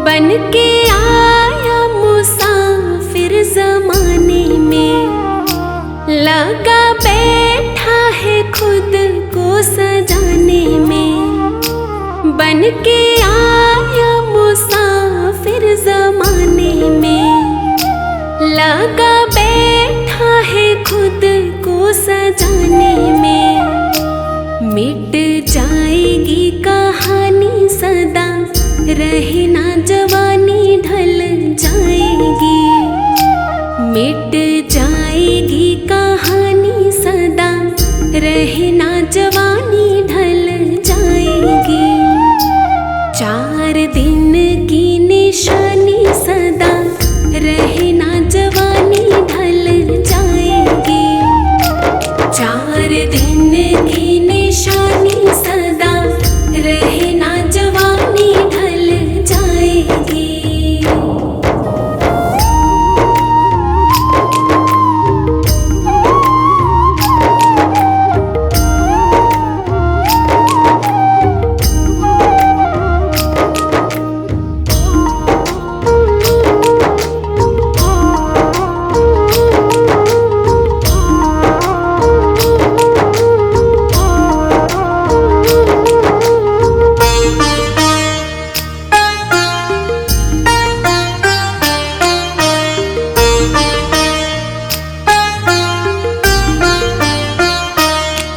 बन के आया मुसाफिर ज़माने में, लगा बैठा है खुद को सजाने में। बन के आया मुसाफिर ज़माने में, लगा बैठा है खुद को सजाने में। मिट जाएगी कहानी सदा, रहे ना जवानी ढल जाएगी। मिट जाएगी कहानी सदा, रहे ना जवानी ढल जाएगी। 4 दिन की निशानी सदा, रहे ना जवानी ढल जाएगी। 4 दिन की निशानी सदा, रहे ना जवानी ढल जाएगी।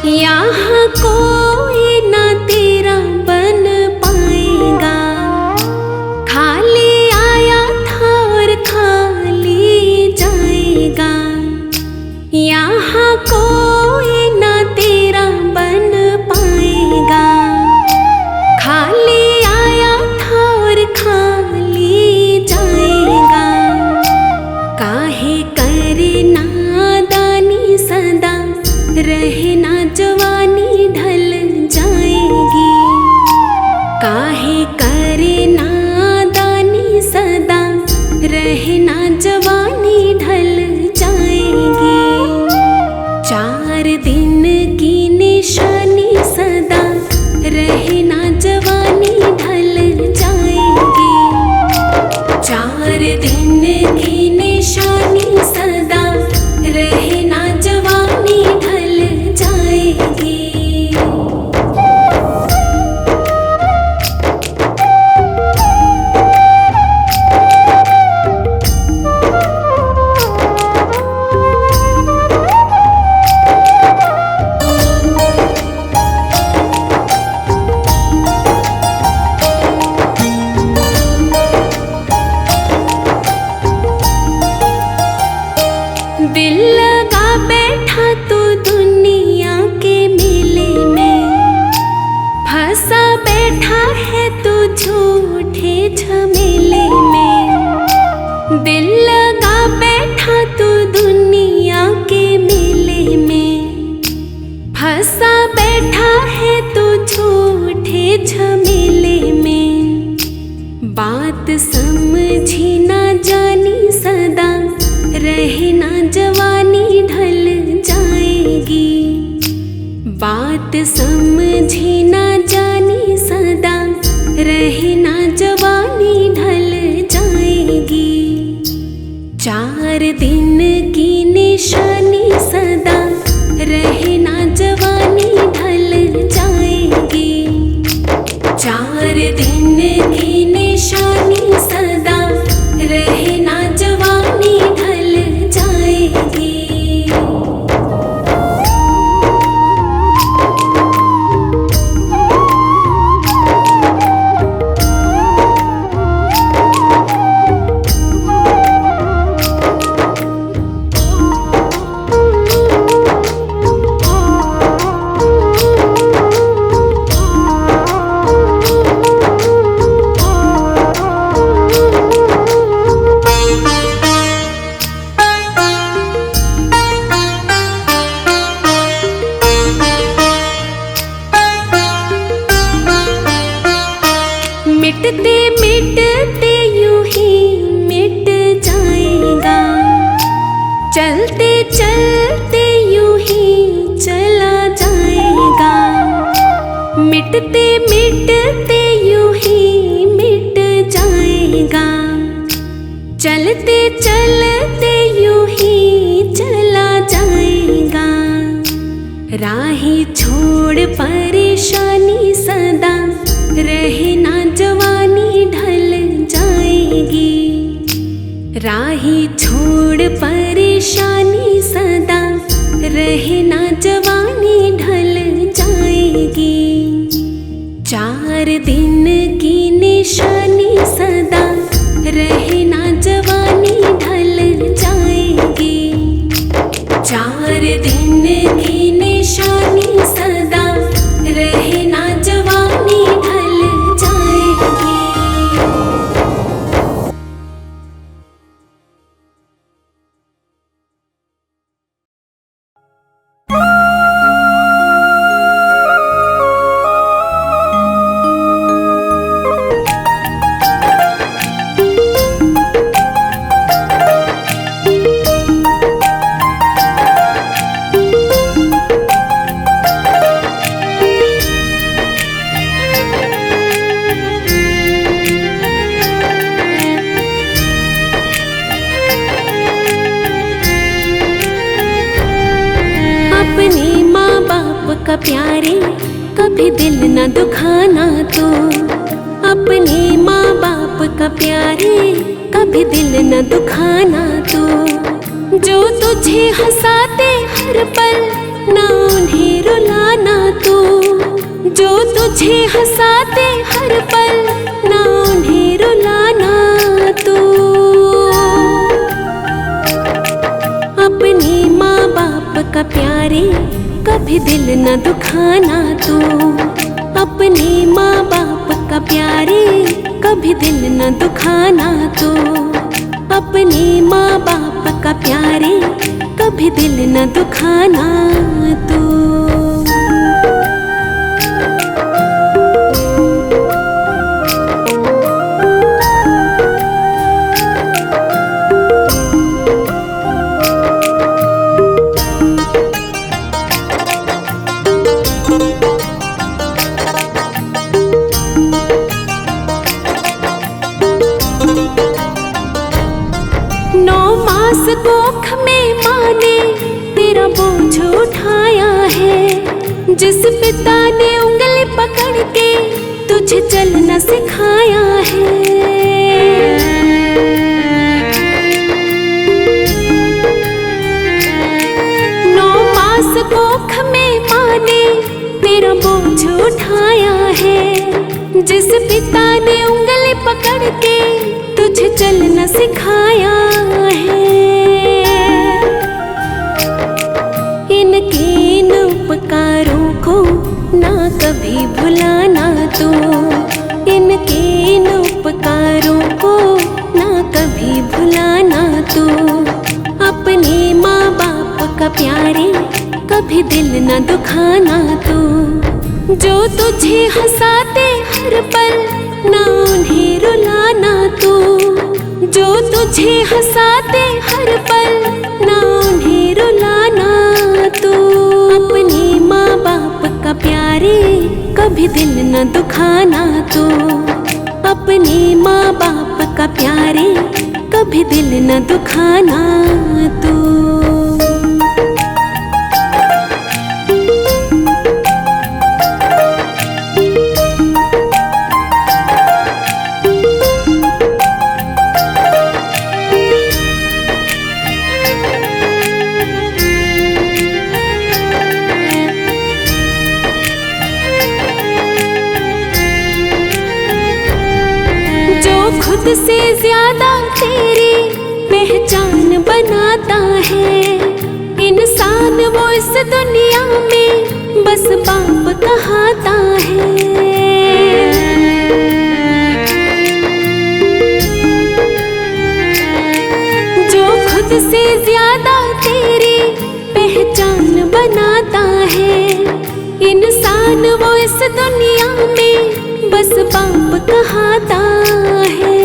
यहाँ कोई ना तेरा बन पाएगा, खाली आया था और खाली जाएगा। यहाँ कोई ना तेरा बन पाएगा, खाली आया था और खाली जाएगा। काहे करे नादानी सदा, रहे ना जवानी ढल जाएगी। काहे करे नादानी सदा, रहे ना जवानी ढल जाएगी। 4 दिन की निशानी सदा, रहे ना जवानी ढल जाएगी। 4 दिन की निशानी सदा, रहे ना जवानी ढल जाएगी। दिल लगा बैठा तू दुनिया के मेले में, फंसा बैठा है तू झूठे झमेले में। दिल लगा बैठा तू दुनिया के मेले में, फंसा बैठा है तू झूठे झमेले में। बात समझी ना जानी सदा, रहे ना जवानी ढल जाएगी। बात समझी ना जानी सदा, रहे ना जवानी ढल जाएगी। 4 दिन की निशानी सदा, रहे ना जवानी ढल जाएगी। 4 दिन की निशानी सदा, रहे ना जवानी ढल जाएगी। मिटते मिटते यूं ही मिट जाएगा, चलते चलते यूं ही चला जाएगा। मिटते मिटते यूं ही मिट जाएगा। चलते चलते यूं ही चला जाएगा, राही छोड़ परेशानी सदा, रहे ना जवानी ढल जाएगी। राही छोड़ परेशानी सदा, रहे ना जवानी ढल जाएगी। 4 दिन की निशानी सदा, रहे ना जवानी ढल जाएगी। 4 दिन की निशानी सदा, रहे ना जवानी ढल जाएगी। अपने माँ बाप का प्यारे, कभी दिल न दुखाना तो। अपने माँ बाप का प्यारे, कभी दिल न दुखाना तो। जो तुझे हंसाते हर पल, ना उन्हें रुलाना तो। जो तुझे हंसाते हर पल, ना उन्हें रुलाना तो। अपने माँ बाप का प्यारे, कभी दिल न दुखाना तो। अपने माँ बाप का प्यारे, कभी दिल न दुखाना तो। अपने माँ बाप का प्यारे, कभी दिल न दुखाना तो। कोख में माँ ने तेरा बोझ उठाया है। जिस पिता ने उंगली पकड़ के तुझे चलना सिखाया है। 9 मास कोख में माँ ने तेरा बोझ उठाया है। जिस पिता ने उंगली पकड़ के तुझे चलना सिखाया है। इनके इन उपकारों को ना कभी भुलाना तो। इनके इन उपकारों को ना कभी भुलाना तो। अपने माँ बाप का प्यारे, कभी दिल न दुखाना तो। जो तुझे हंसाते हर पल, ना उन्हें रुलाना तो। जो तुझे हंसाते हर पल, ना उन्हें रुलाना तो। अपने माँ बाप का प्यारे, कभी दिल न दुखाना तो। अपने माँ बाप का प्यारे, कभी दिल न दुखाना तो। खुद से ज्यादा तेरी पहचान बनाता है। इंसान वो इस दुनिया में बस बाप कहता है। जो खुद से ज्यादा तेरी पहचान बनाता है। इंसान वो इस दुनिया में बस बाप कहता है।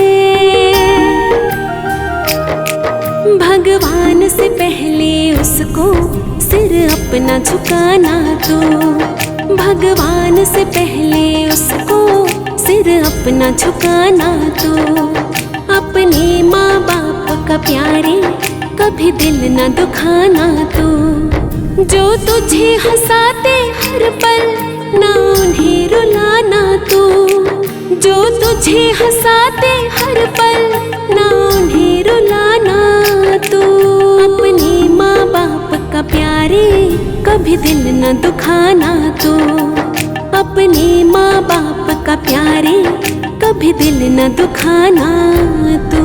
भगवान से पहले उसको सिर अपना झुकाना तो। भगवान से पहले उसको सिर अपना झुकाना तो। अपने माँ बाप का प्यारे, कभी दिल न दुखाना तू। जो तुझे हंसाते हर पल, ना उन्हें रुलाना तू। जो तुझे हंसाते हर पल, ना उन्हें रुलाना तू। अपने माँ बाप का प्यारे, कभी दिल न दुखाना तू। अपने माँ बाप का प्यारे, कभी दिल न दुखाना तू।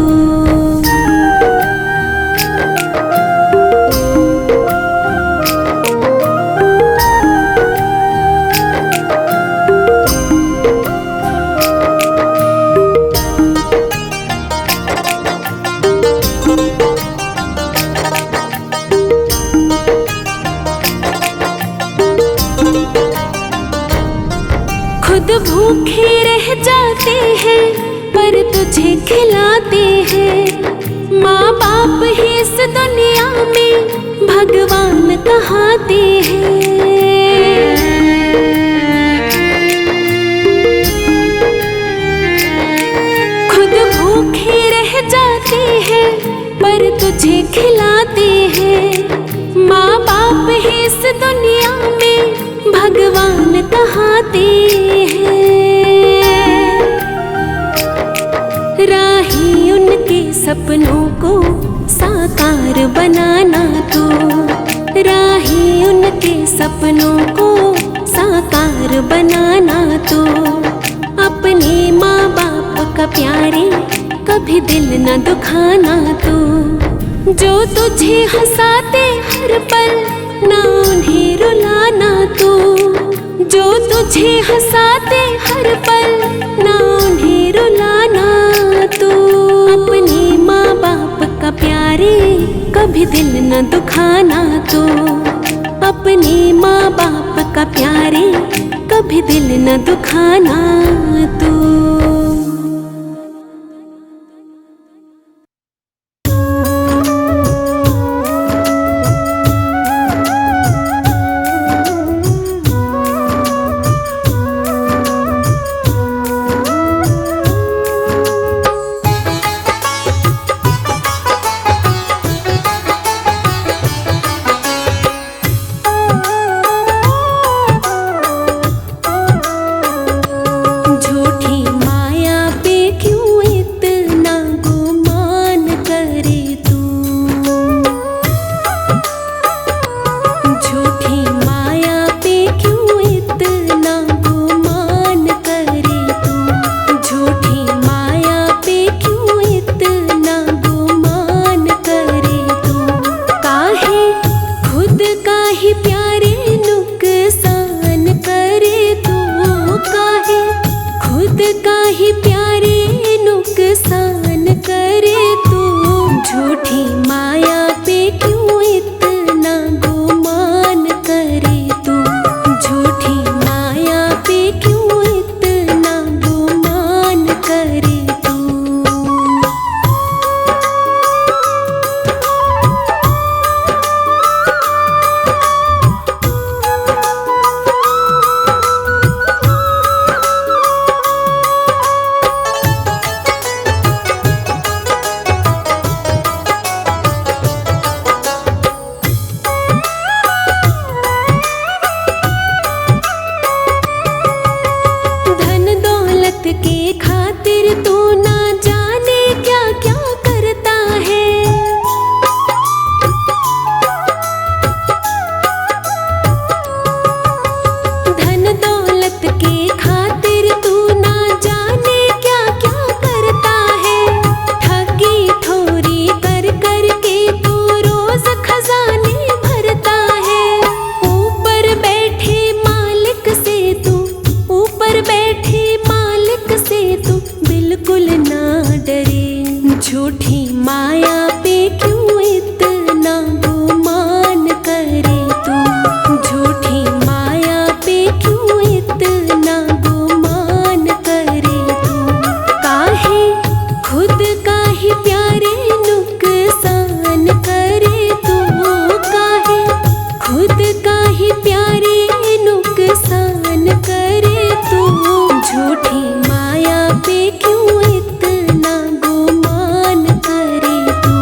खुद भूखे रह जाते हैं, पर तुझे खिलाते हैं। माँ बाप ही इस दुनिया में भगवान कहाते हैं। खुद भूखे रह जाते हैं, पर तुझे खिलाते हैं। माँ बाप ही इस दुनिया में भगवान कहाते हैं। राही उनके सपनों को साकार बनाना तू। राही उनके सपनों को साकार बनाना तू। अपने माँ बाप का प्यारे, कभी दिल न दुखाना तू। जो तुझे हंसाते हर पल, ना उन्हें रुलाना तू। जो तुझे हंसाते हर पल, ना उन्हें रुलाना तू। अपने माँ बाप का प्यारे, कभी दिल न दुखाना तू। अपने माँ बाप का प्यारे, कभी दिल न दुखाना तू। झूठी माया पे क्यों इतना गुमान करे तू।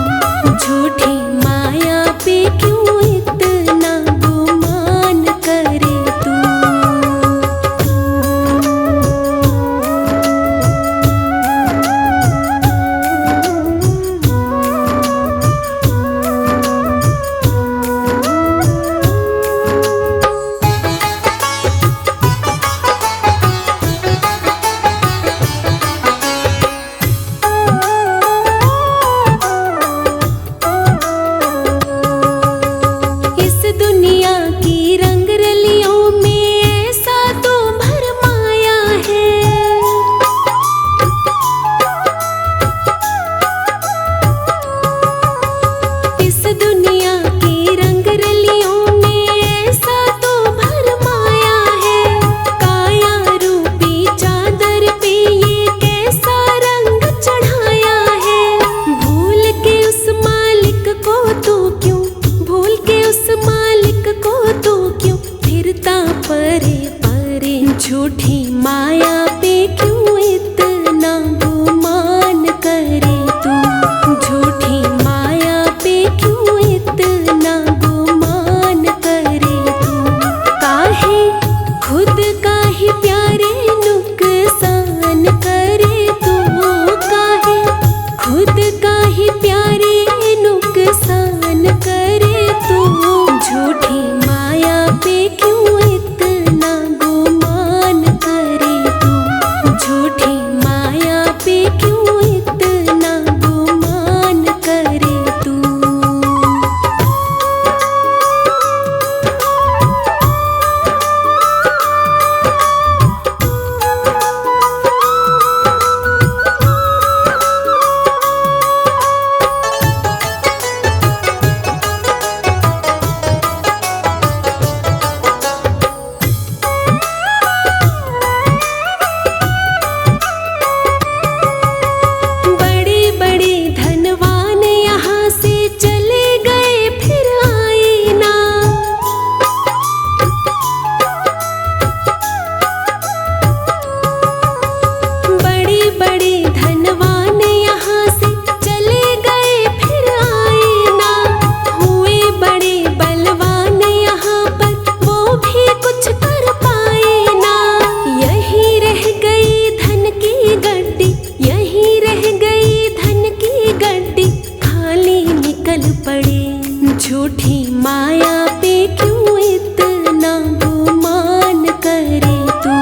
झूठी माया पे क्यों इतना गुमान करे तू।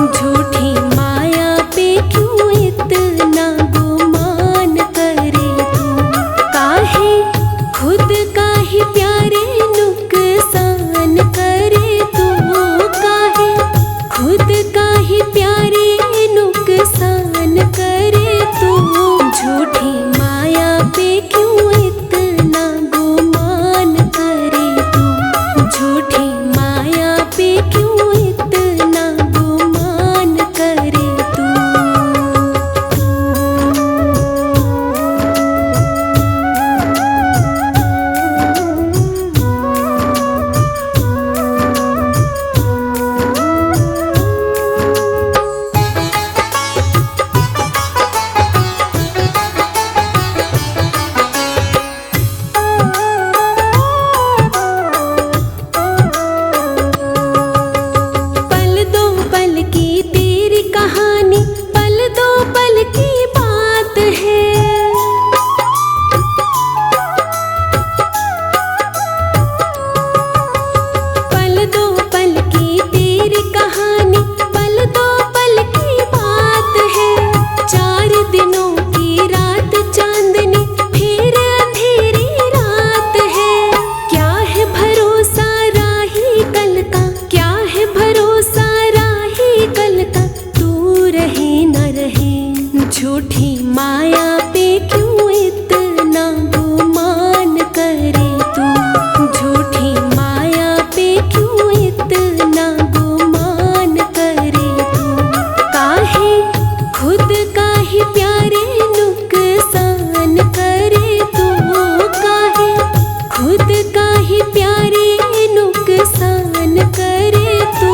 झूठी माया पे क्यों इतना गुमान करे तू। काहे खुद का ही प्यारे नुकसान करे तू। काहे खुद का ही प्यारे नुकसान करे तू। झूठी माया पे क्यों इतना गुमान करे तू। झूठी माया पे क्यों इतना गुमान करे तू। पल दो पल की तेरी कहानी, पल दो पल की बात है। पल दो पल की तेरी कहानी, पल दो पल की बात है। 4 दिनों की रात चांदनी, फिर अंधेरी रात है। क्या है भरोसा राही कल का, क्या है भरोसा राही कल का। तू रहे न रहे। झूठी माया पे क्यों इतना गुमान करे तू। झूठी माया पे क्यों इतना गुमान करे तू। काहे खुद का ही प्यारे नुकसान करे तू। काहे खुद का ही प्यारे नुकसान करे तू।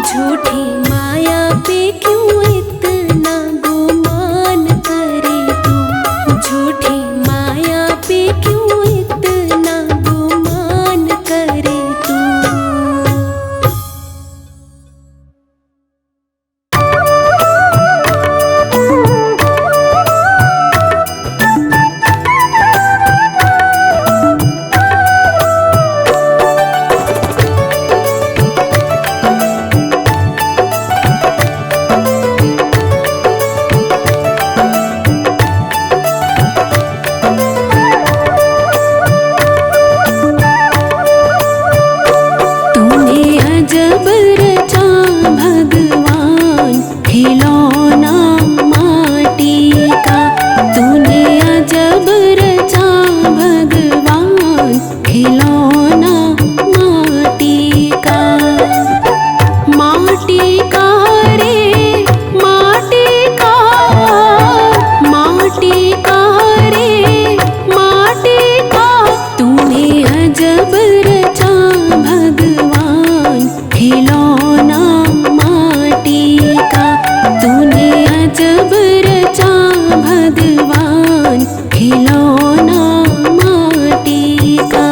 झूठी माया पे क्यों इतना गुमान करे तू। झूठी माया पे क्यों इतना गुमान करे तू। तूने अजब रचा भगवान खिलौना माटी का। तूने अजब रचा भगवान खिलौना माटी का। माटी का रे माटी का, माटी का रे माटी का। तूने अजब रचा भगवान खिलौना माटी का। तूने अजब रचा भगवान खिलौना माटी का।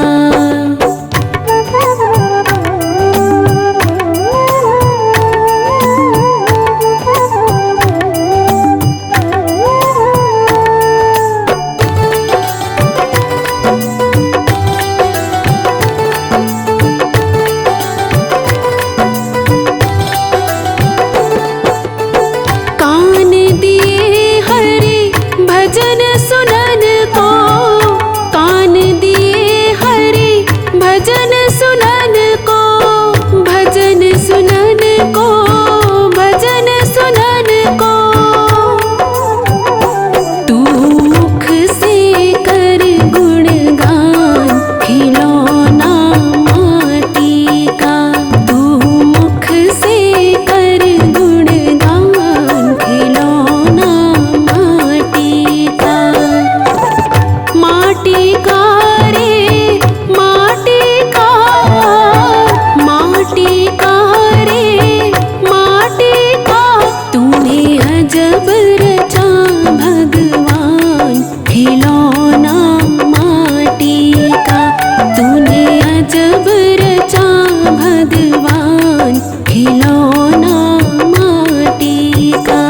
कान दिए हरे भजन सुनन को। कान दिए हरे भजन सुनन को। भजन सुनन को, भजन सुनन को। तू मुख से कर गुणगान खिलौना माटी का। तू मुख से कर गुणगान खिलौना माटी का। माटी का रे माटी का, माटी का रे माटी का। तूने अजब रचा भगवान खिलौना माटी का। तूने अजब रचा भगवान खिलौना माटी का।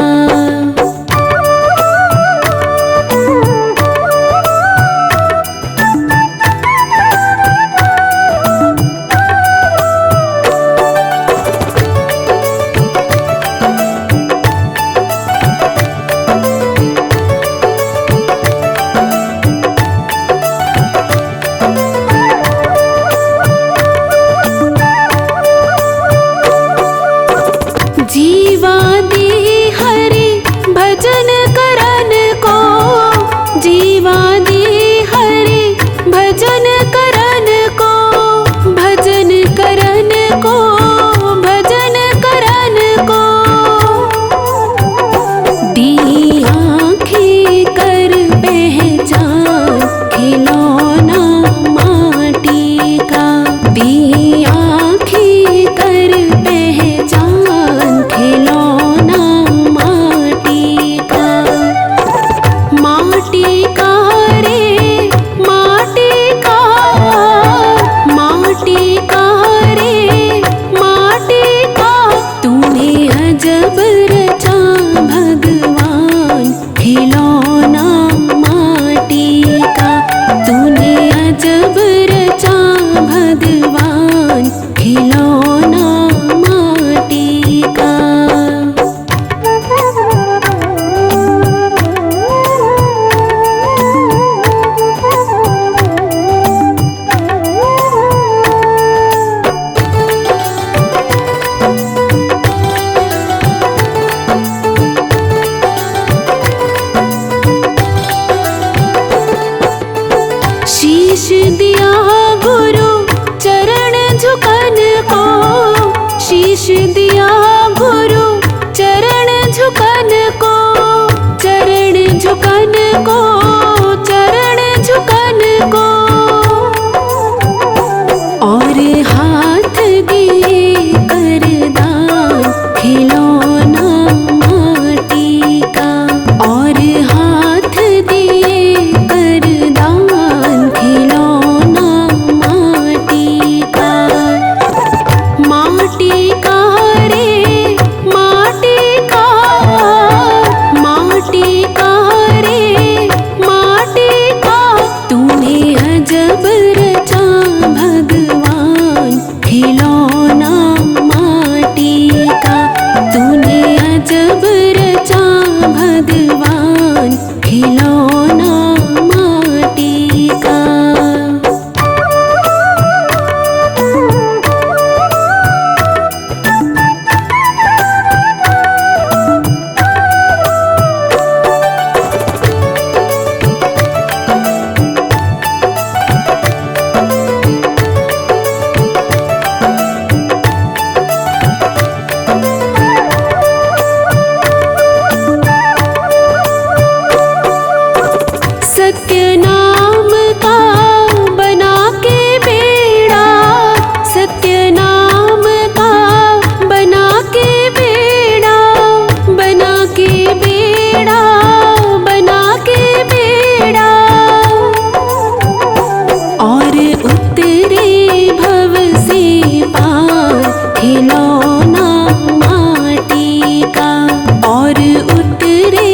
सत्य नाम का बना के बेड़ा, सत्य नाम का बना के बेड़ा, बना के बेड़ा, बना के बेड़ा। और उतरे भव से पार खिलौना माटी का, और उतरे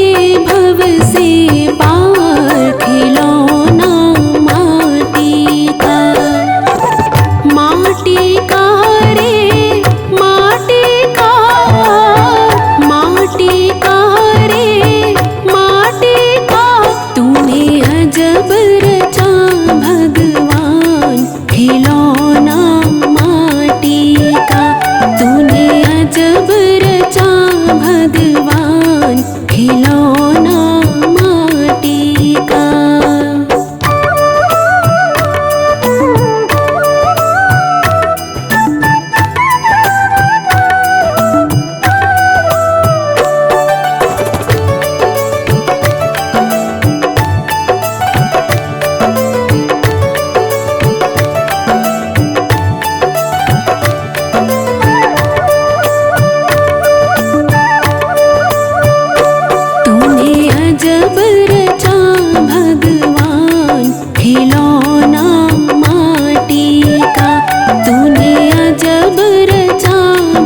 भव से पार खिलौना माटी का। माटी का रे माटी का, माटी का रे माटी का, तूने अजब रचा भगवान खिलौना माटी का, तूने अजब रचा भगवान खिलौना माटी का। तूने अजब रचा भगवान खिलौना माटी का, तूने अजब रचा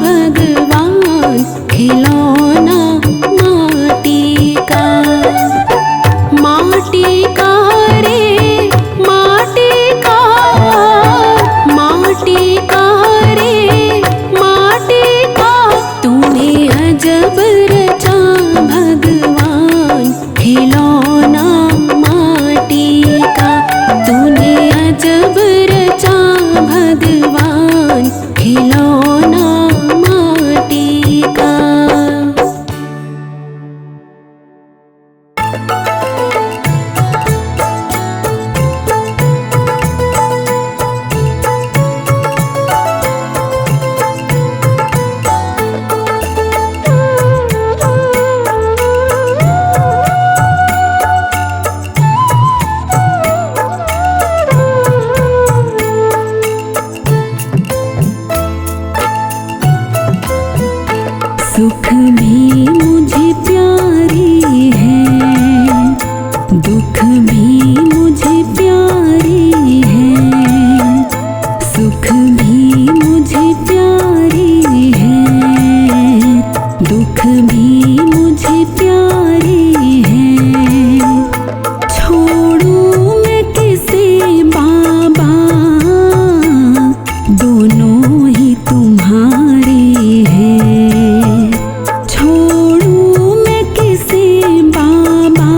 भगवान खिलौना माटी का। माटी का रे माटी का, माटी का रे माटी का, तूने अजब रचा भगवान खिलौना माटी का, तूने अजब रचा भगवान खिलौना माटी का। सुख भी मुझे प्यारी है, दुख भी मुझे प्यारी है, सुख भी मुझे प्यारी है, दुख भी मुझे प्यारी है। छोड़ूं मैं किसे बाबा, दोनों ही तुम्हारे हैं। छोड़ूं मैं किसे बाबा,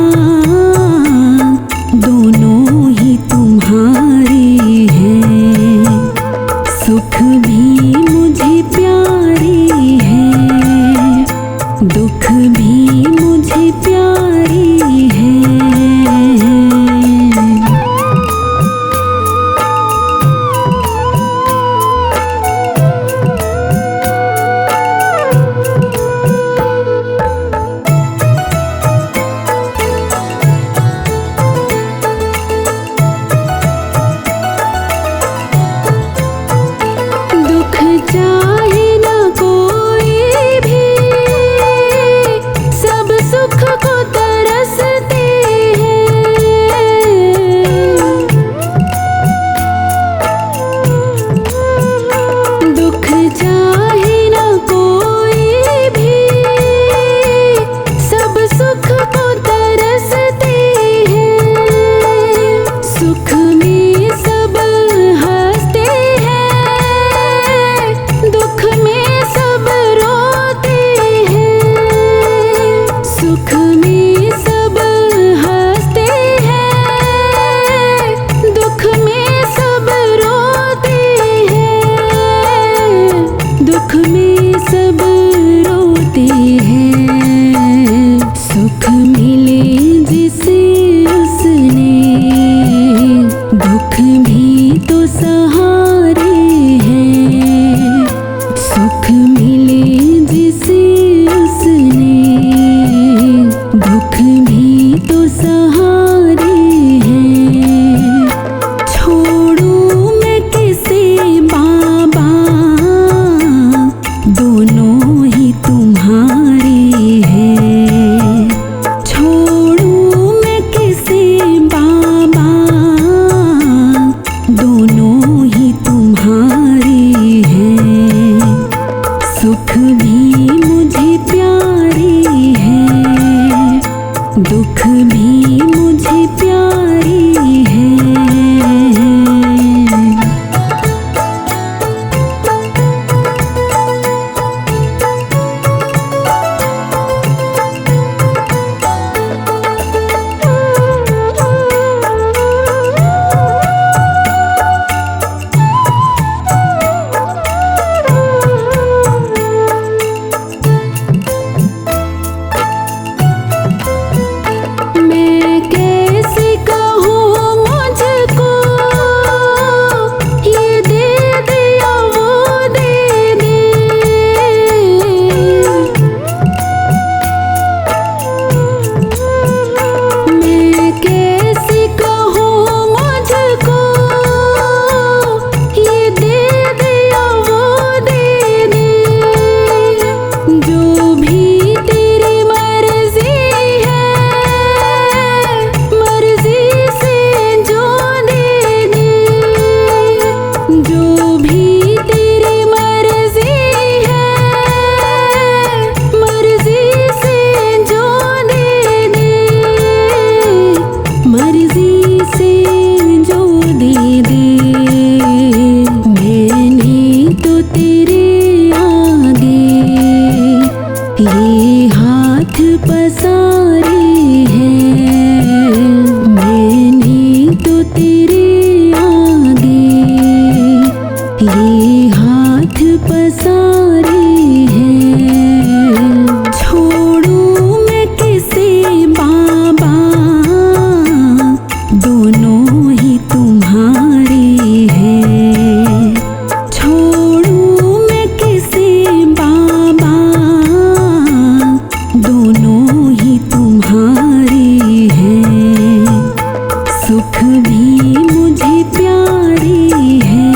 सुख भी मुझे प्यारी है,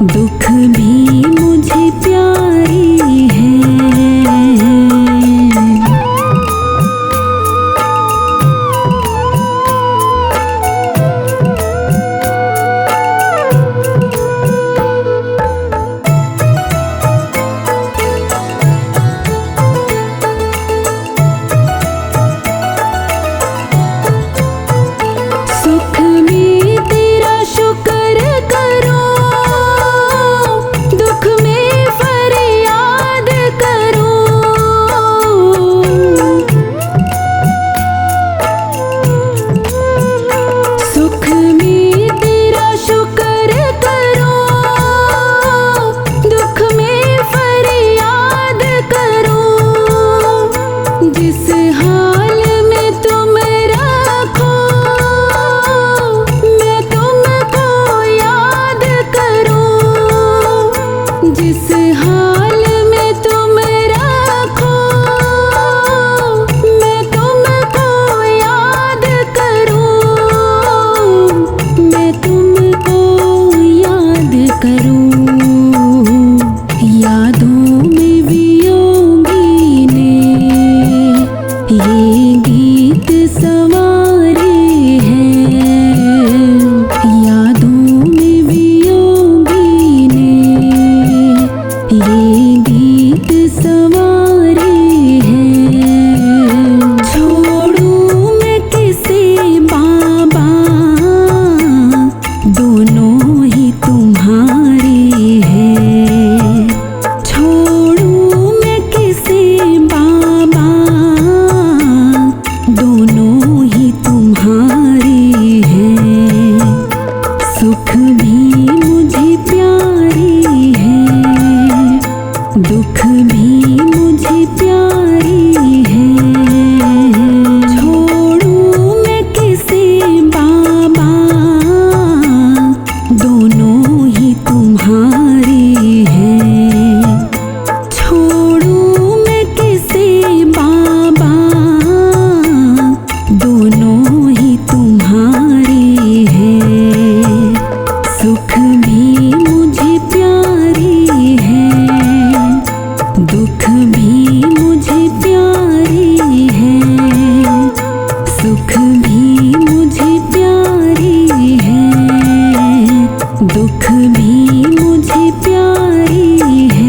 दुख भी मुझे प्यारी है। सुख में तेरा शुक्र करूं, दुख में फरियाद करूं। सुख में तेरा शुक्र करूं, दुख में फरियाद करूं। जिस हाल में तुम रखो मैं तुमको याद करूं। जिस हाल में तुम रखो मैं तुमको याद करूं। मैं तुमको याद करूं। यादों में वियोगी ने ये गीत सवारे हैं। यादों में वियोगी ने ये गीत सवारे हैं। छोड़ूं मैं किसे बाबा, दोनों ही तुम्हारे हैं। छोड़ूं मैं किसे बाबा, दोनों ही तुम्हारे हैं। सुख भी मुझे प्यारी है, दुख भी मुझे प्यारी है। छोड़ूं मैं किसे बाबा, दोनों ही तुम्हारे हैं। छोड़ूं मैं किसे बाबा, दोनों ही तुम्हारे हैं। सुख भी मुझे प्यारी है, दुख भी मुझे प्यारी है। सुख भी मुझे प्यारी है, दुख भी मुझे प्यारी है।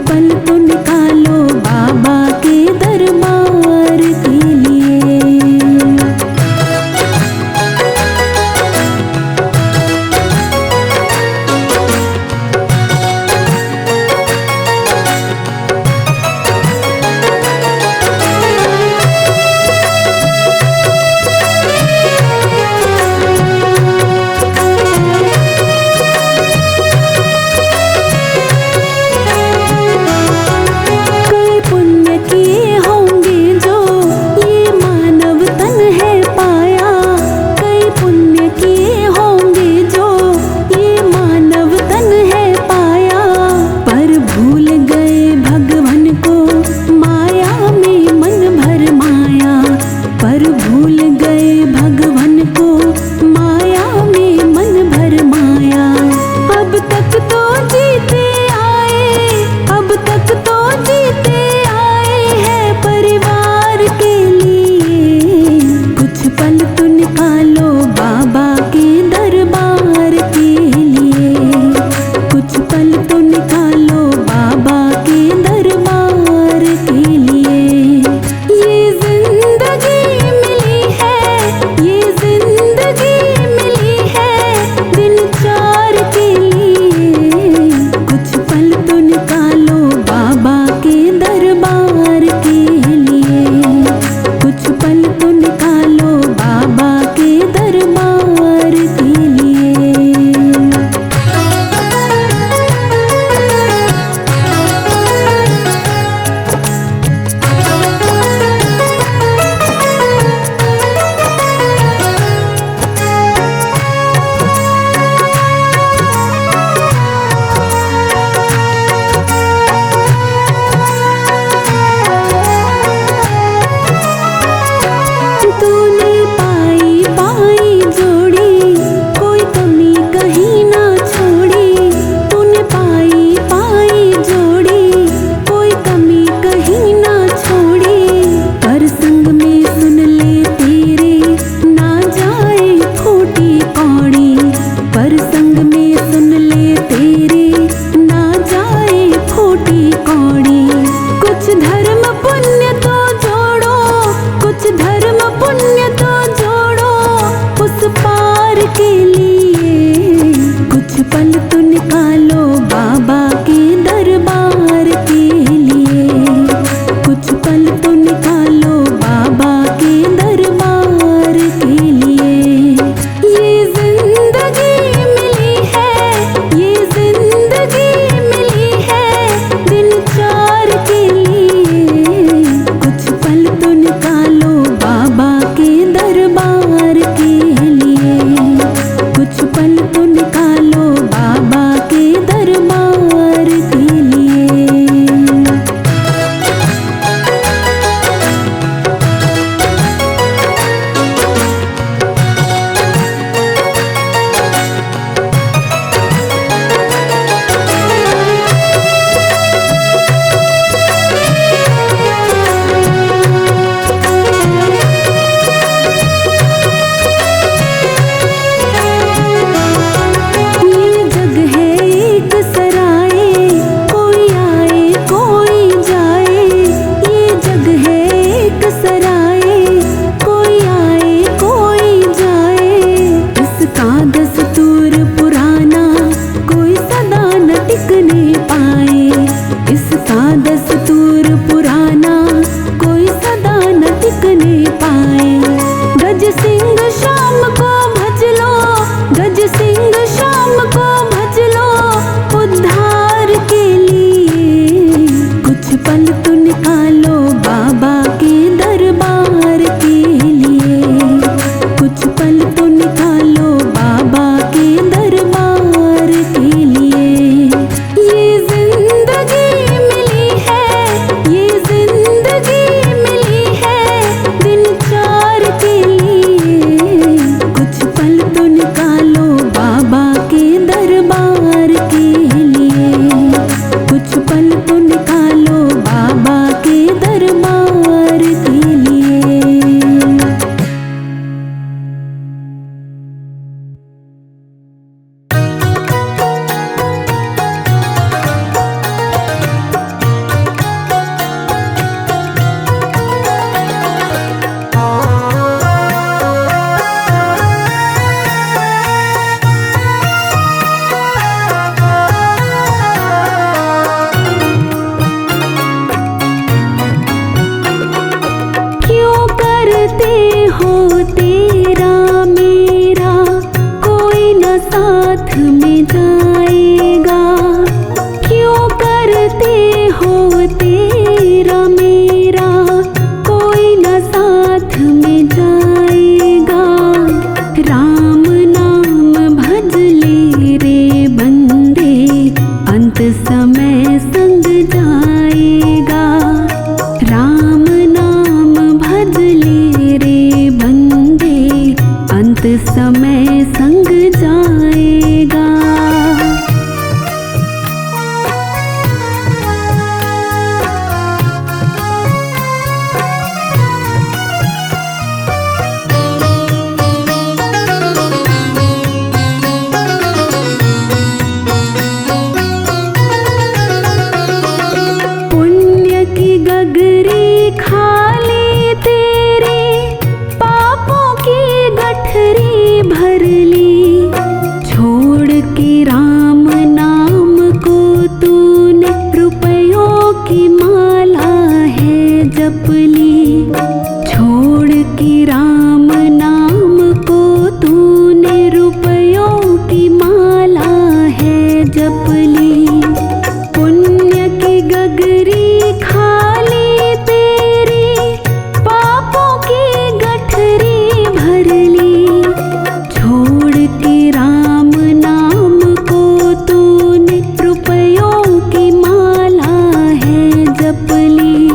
पल तो निकालो बाबा के दरबार के लिए। सा दस्तूर पुराना कोई सदा न टिकने पाए। गज सिंह शाम को भज लो, गज सिंह शाम को भज लो, उद्धार के लिए कुछ पल तो निकालो बाबा के दरबार के लिए, कुछ पल तो निकालो बाबा के दरबार के लिए। ये जिंदगी मिली है, ये जिंदगी मिली है दिन चार के लिए, कुछ पल तो निकालो बाबा के दरबार के लिए, कुछ पल तो निकालो बाबा के दरबार के लिए। क्यों करते हो तेरा मेरा कोई न साथ में जाएगा, क्यों करते हो तेरा मेरा कोई न साथ में जाएगा। राम नाम भज ले रे बंदे अंत समय संग जाएगा, राम नाम भज ले रे बंदे अंत समय संग जाएगा। पुण्य की गगरी खाली तेरे पापों की गठरी भर ली, छोड़ के राम नाम को तूने रुपयों की माला है जप ली, छोड़ के राम नाम को तूने रुपयों की माला है जप ली। पुण्य की गगरी खाली तेरी पापों की गठरी भर ली, छोड़ के राम नाम को तूने रुपयों की माला है जप ली।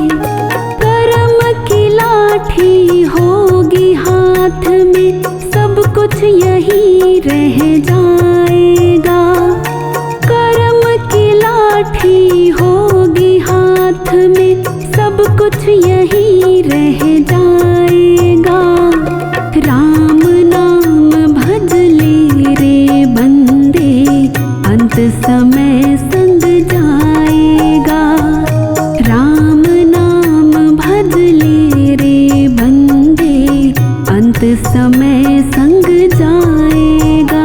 कर्म की लाठी होगी हाथ में सब कुछ यही रह जाएगा, कर्म की लाठी होगी हाथ में सब कुछ यही रह जाएगा। राम नाम भज ले रे बंदे अंत समय संग जाएगा, राम नाम भज ले रे बंदे अंत समय संग जाएगा।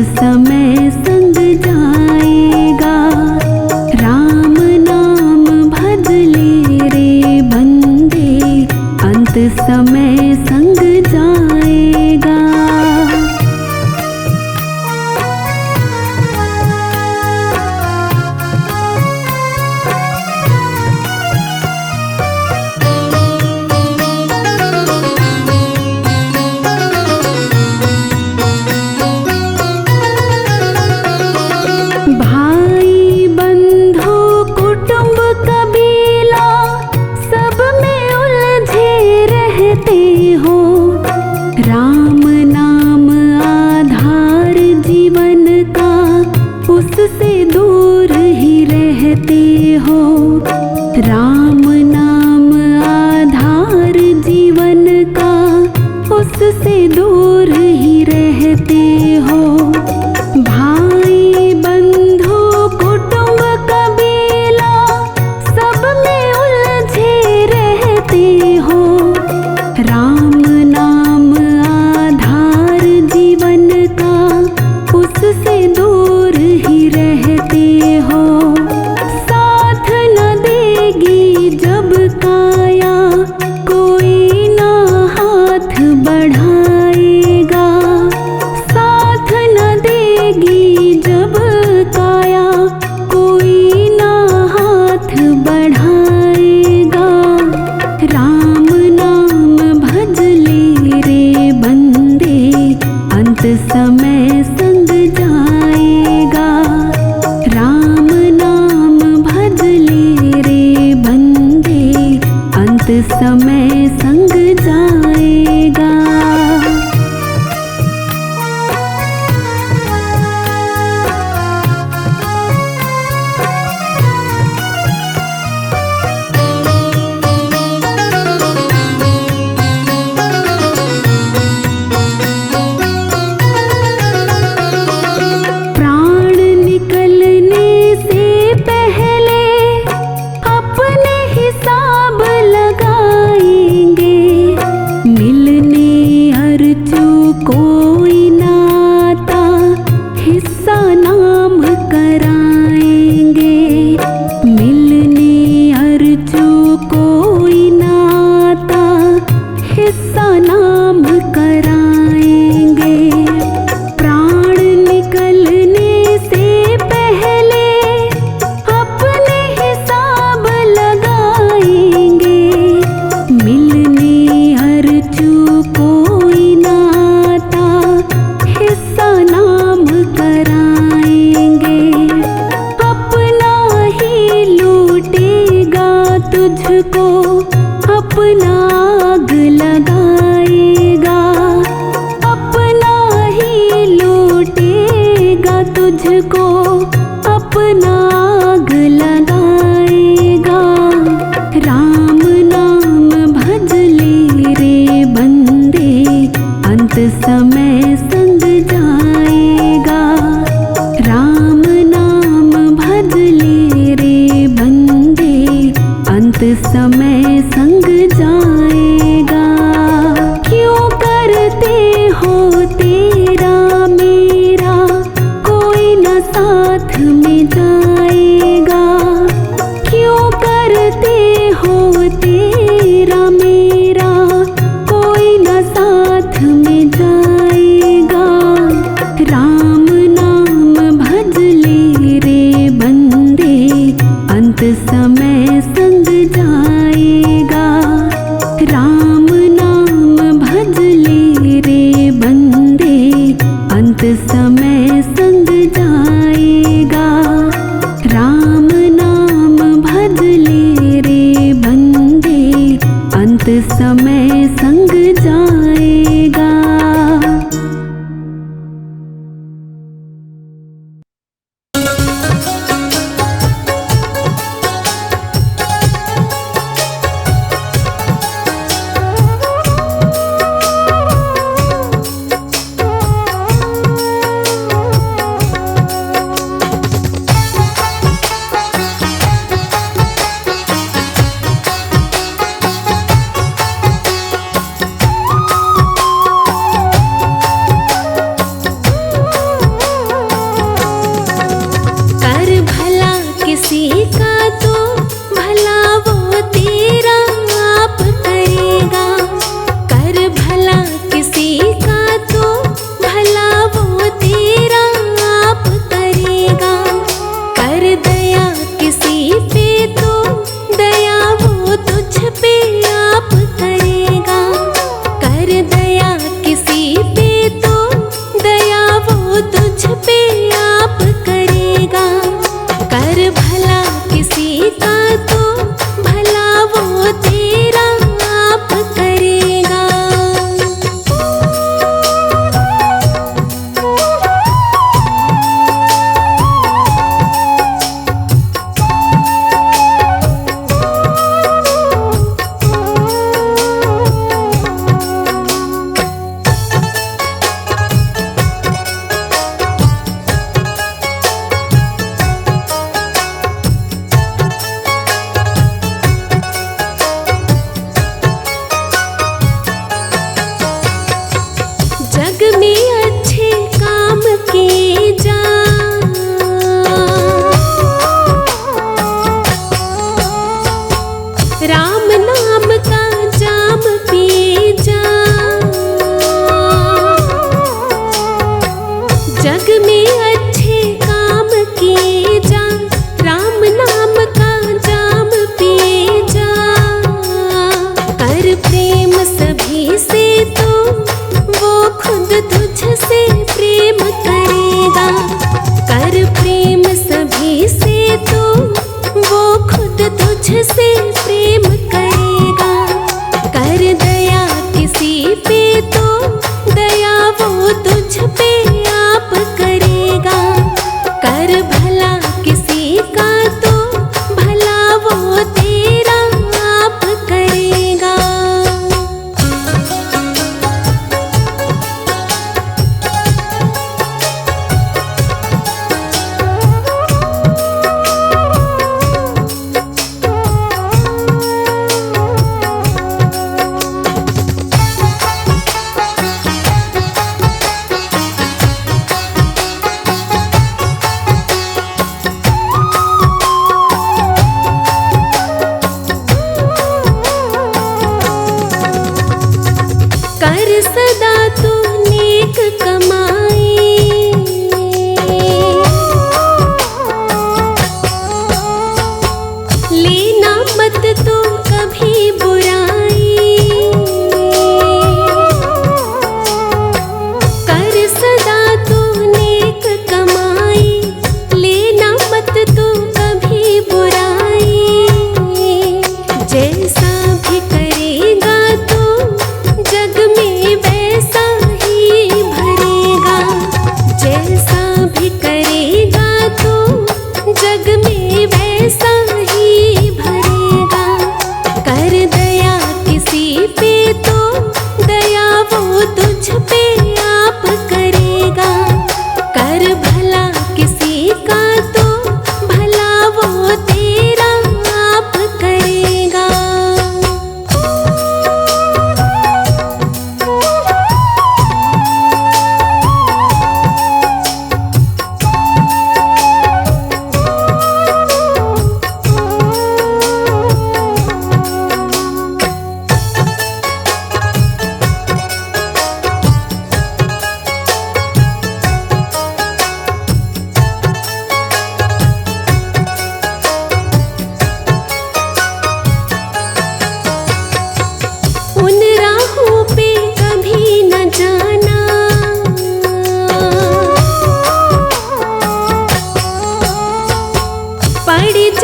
समय संग जाएगा। राम नाम भज ले रे बंदे, अंत समय संग जाएगा। भाई बंधु कुटुंब कबीला सब में उलझे रहते हो। राम नाम आधार जीवन का, उससे दूर ही रहते हो। राम नाम आधार जीवन का, उससे दूर ही रहते हो। भाई बंधु कुटुंब कबीला सब में उलझे रहते हो। राम नाम आधार जीवन का, उससे दूर ही रहते हो। साथ न देगी जब काया, कोई ना हाथ बढ़ाएगा। साथ न देगी जब काया, कोई ना हाथ बढ़ाएगा। राम नाम भज ले रे बंदे, अंत समय संग जाएगा। राम नाम भज ले रे बंदे, अंत समय संग जाएगा। प्राण निकलने से पहले अपने हिसाब लगाएंगे। मिलने अर्जू कोई नाता, हिस्सा नाम कराएंगे। मिलने अर्जू कोई नाता, हिस्सा नाम कराएंगे। प्राण निकलने से पहले अपने हिसाब लगाएंगे। मिलने अर्जू कोई नाता, हिस्सा नाम कराएंगे। अपना ही लूटेगा तुझको, अपना आग लगाएगा। अपना ही लूटेगा तुझको, अपना आग लगाएगा। राम नाम भज ले रे बंदे, अंत समय संग जाएगा। राम नाम भज ले रे बंदे, अंत समय संग जाएगा। क्यों करते हो तेरा मेरा, कोई न साथ में जाए।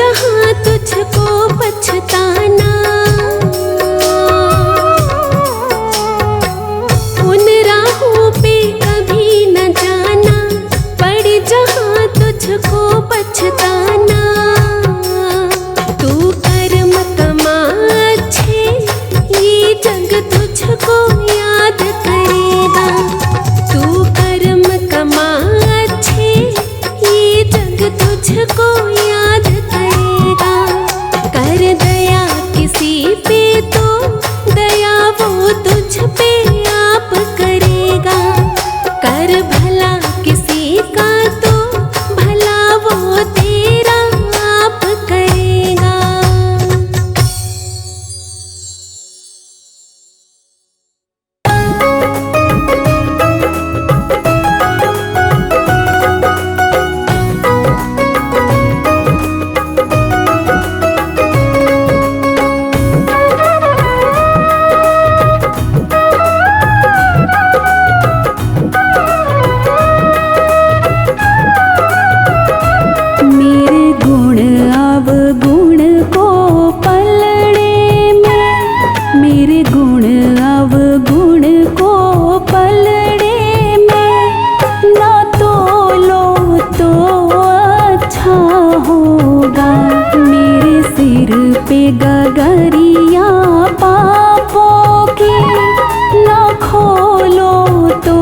जहाँ तुझको पछताना, उन राहों पे कभी न जाना, पड़ जहाँ तुझको पछताना। तू कर्म कमा अच्छे, ये जग तुझको याद करेगा। तू कर्म कमा अच्छे, ये जग तुझको याद करेगा। कर दया किसी पे तो दया वो तुझ पे आप करेगा। कर भला किसी का तो भला वो तेरा आप करेगा। मेरे गुण अवगुण को पलड़े में, मेरे गुण अवगुण को पलड़े में, ना तोलो तो अच्छा होगा। मेरे सिर पे गगरिया पापों की, ना खोलो तो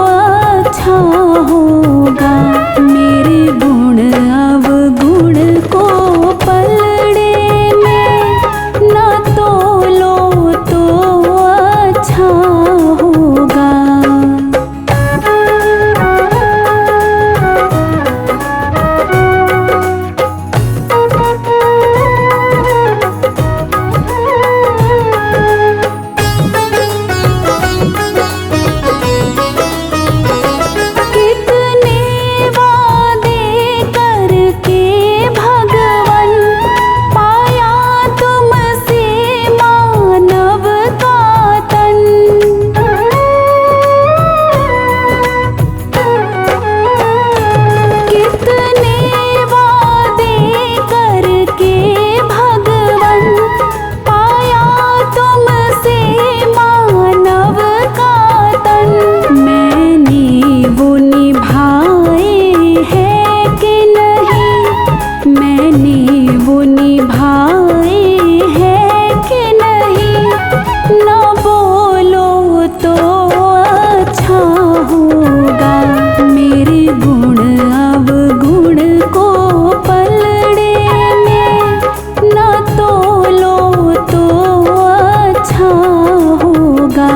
अच्छा होगा। मेरे गुण अवगुण को पलड़े में, ना तोलो तो अच्छा होगा। कितने वादे करके भगवन, पाया तुमसे मानव का तन। कितने वादे करके भगवन, पाया तुमसे मानव का तन। मैंने वो निभाए है कि नहीं, मैंने वो निभाए है कि नहीं, न बोलो तो अच्छा होगा। मेरे गुण अवगुण को पलड़े में, न तोलो तो अच्छा होगा।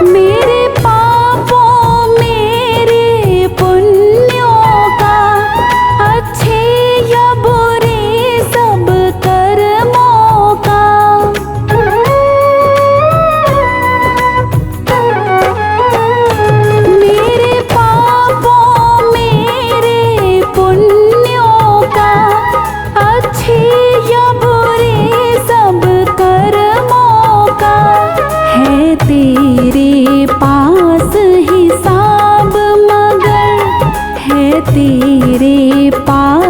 मेरे पापों मेरे पुण्यों का, अच्छे या बुरे सब कर्मों का। मेरे पापों मेरे पुण्यों का, अच्छे या बुरे सब कर्मों का। है तेरे पास हिसाब मगर, है तेरे पास